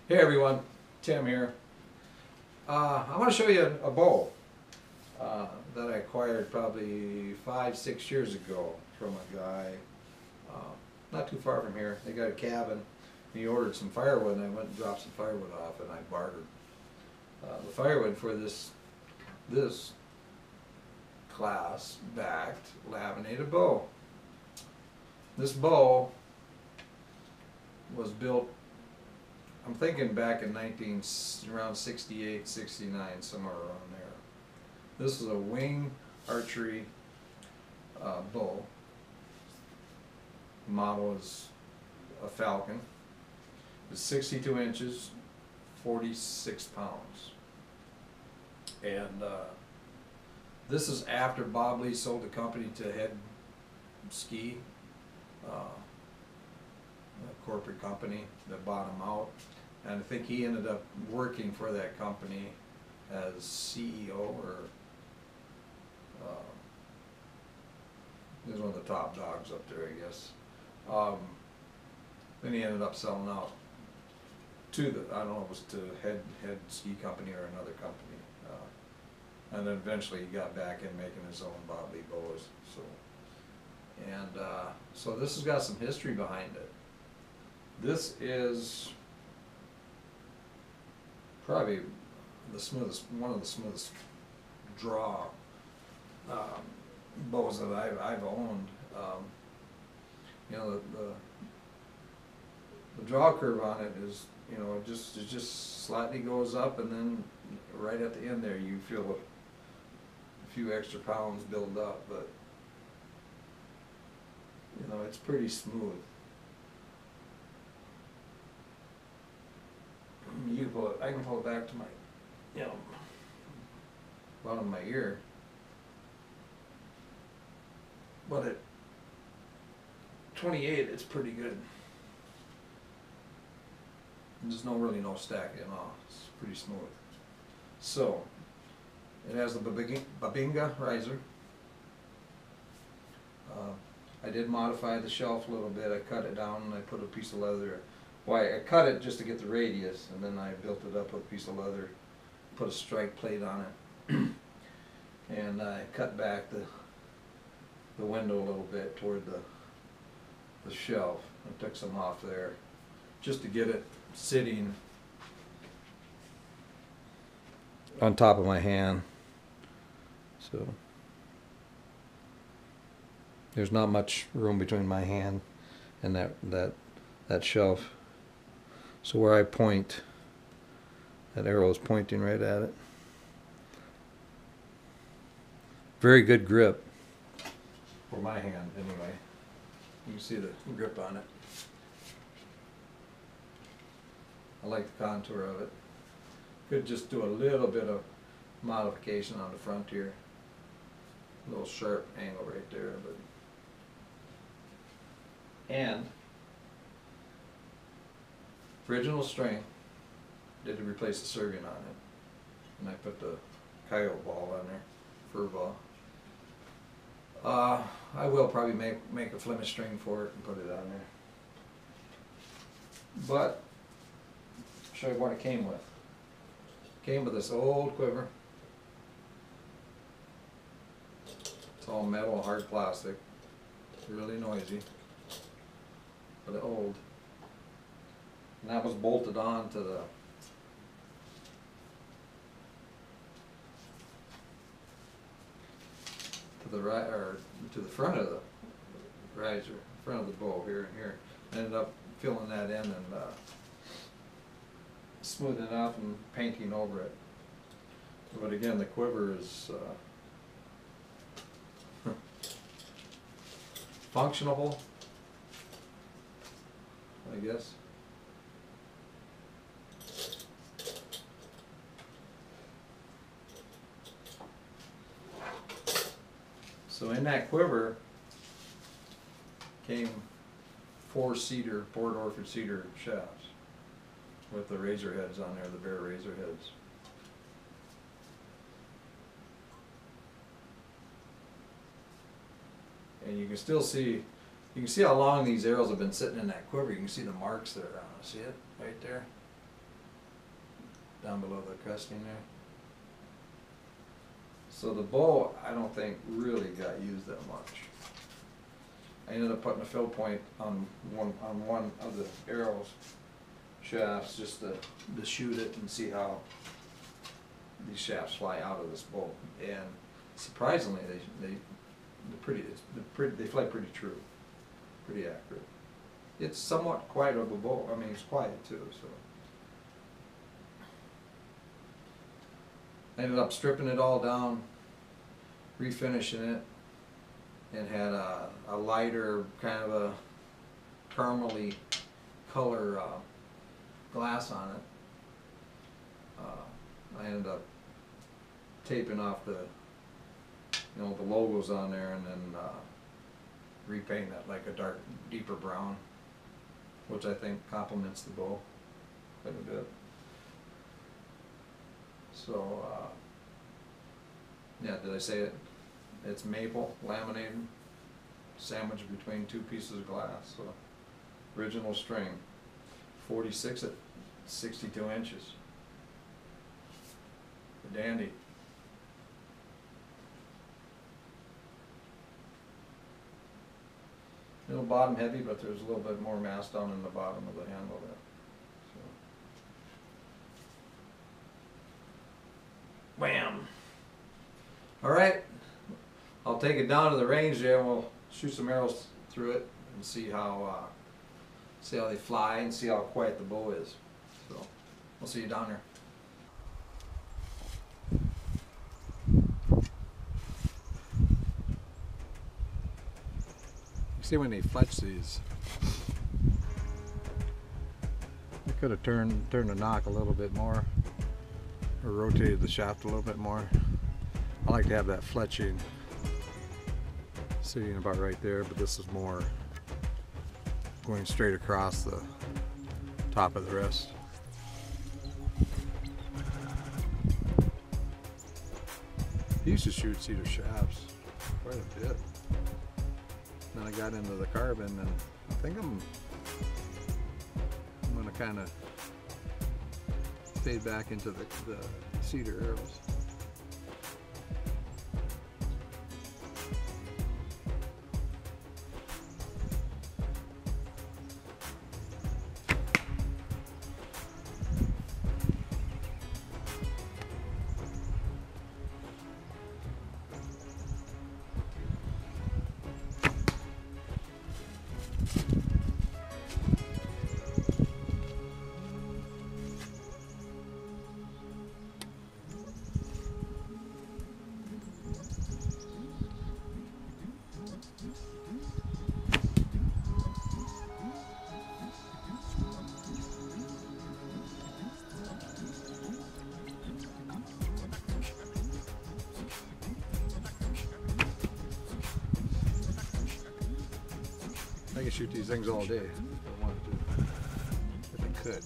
Hey everyone, Tim here. I want to show you a bow that I acquired probably 5, 6 years ago from a guy not too far from here. They got a cabin. He ordered some firewood and I went and dropped some firewood off and I bartered the firewood for this class backed laminated bow. This bow was built, I'm thinking back in around 68, 69, somewhere around there. This is a wing archery bow. The model is a Falcon. It's 62 inches, 46 pounds. And this is after Bob Lee sold the company to Head Ski, a corporate company that bought him out. And I think he ended up working for that company as CEO or he was one of the top dogs up there, I guess. Then he ended up selling out to the, I don't know, it was to Head Ski Company or another company. And then eventually he got back in making his own Bob Lee bows. So this has got some history behind it. This is probably the smoothest, one of the smoothest draw bows that I've owned. You know, the draw curve on it is, you know, it just slightly goes up, and then right at the end there you feel a few extra pounds build up, but you know, it's pretty smooth. You can pull it, I can pull it back to my, you know, bottom of my ear. But at 28, it's pretty good. There's really no stacking off. It's pretty smooth. So, it has the Bubinga riser. I did modify the shelf a little bit. I cut it down and I put a piece of leather. Well, I cut it just to get the radius, and then I built it up with a piece of leather, put a strike plate on it, and I cut back the window a little bit toward the shelf. I took some off there just to get it sitting on top of my hand. So there's not much room between my hand and that shelf. So where I point, that arrow is pointing right at it. Very good grip for my hand anyway. You can see the grip on it. I like the contour of it. Could just do a little bit of modification on the front here. A little sharp angle right there, but and original string, did replace the serving on it, and I put the coyote ball on there, fur ball. I will probably make a Flemish string for it and put it on there. But I'll show you what it came with. It came with this old quiver. It's all metal, hard plastic, really noisy, but old. And that was bolted on to the front of the riser, front of the bow here and here. Ended up filling that in and smoothing it out and painting over it. But again, the quiver is functional, I guess. So in that quiver came 4 cedar, Port Orford cedar shafts with the razor heads on there, the bare razor heads. And you can still see, you can see how long these arrows have been sitting in that quiver. You can see the marks there on it. See it right there? down below the cresting there. So the bow, I don't think really got used that much. I ended up putting a fill point on one of the arrows shafts just to shoot it and see how these shafts fly out of this bow. And surprisingly, they fly pretty true, pretty accurate. It's somewhat quiet of a bow. I mean, it's quiet too. So I ended up stripping it all down, refinishing it, and had a lighter kind of a caramely color glass on it. I ended up taping off the logos on there, and then repainting that like a deeper brown, which I think complements the bow quite a bit. So yeah, did I say it? It's maple laminated, sandwiched between two pieces of glass. So original string, 46 at 62 inches. A dandy. A little bottom heavy, but there's a little bit more mass down in the bottom of the handle there. So. Wham! All right, I'll take it down to the range there, and we'll shoot some arrows through it and see how they fly and see how quiet the bow is. So we'll see you down there. See, when they fletch these, I could have turned the knock a little bit more, or rotated the shaft a little bit more. I like to have that fletching sitting about right there, but this is more going straight across the top of the wrist. I used to shoot cedar shafts quite a bit. Then I got into the carbon, and I think I'm going to kind of fade back into the cedar arrows. I can shoot these things all day if I wanted to, if I could.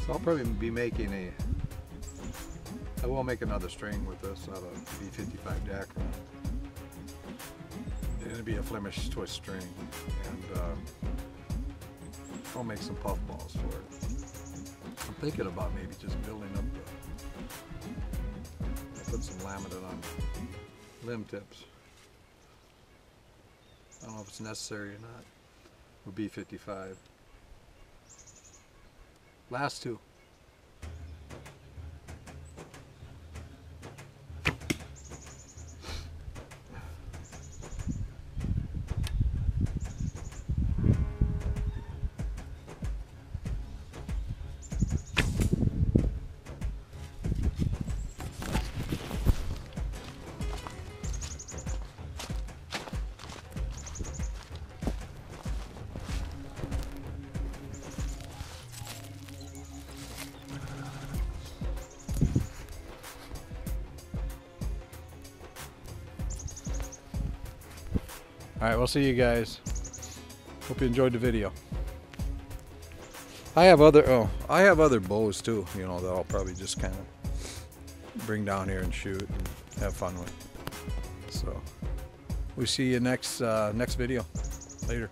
So I'll probably be making I will make another string with this out of B55 Dacron. It'll be a Flemish twist string, and I'll make some puff balls for it. I'm thinking about maybe just building up I'll put some laminate on limb tips. I don't know if it's necessary or not. With B55. Last two. All right, we'll see you guys. Hope you enjoyed the video. I have other bows too, you know, that I'll probably just kind of bring down here and shoot and have fun with. So we see you next video. Later.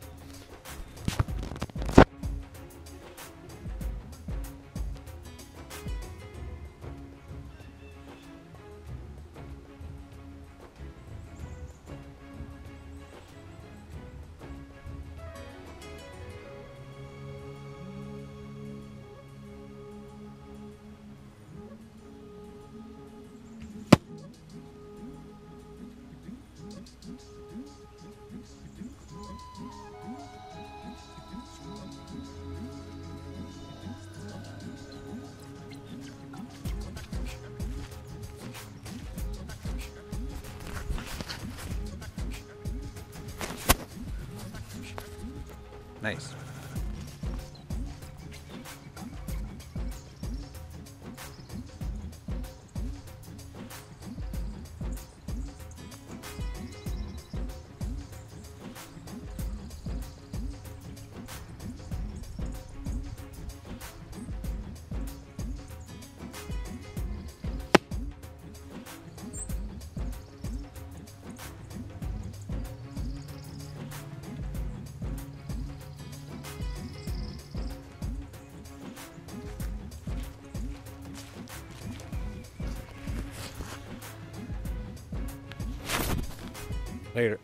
Nice. Later.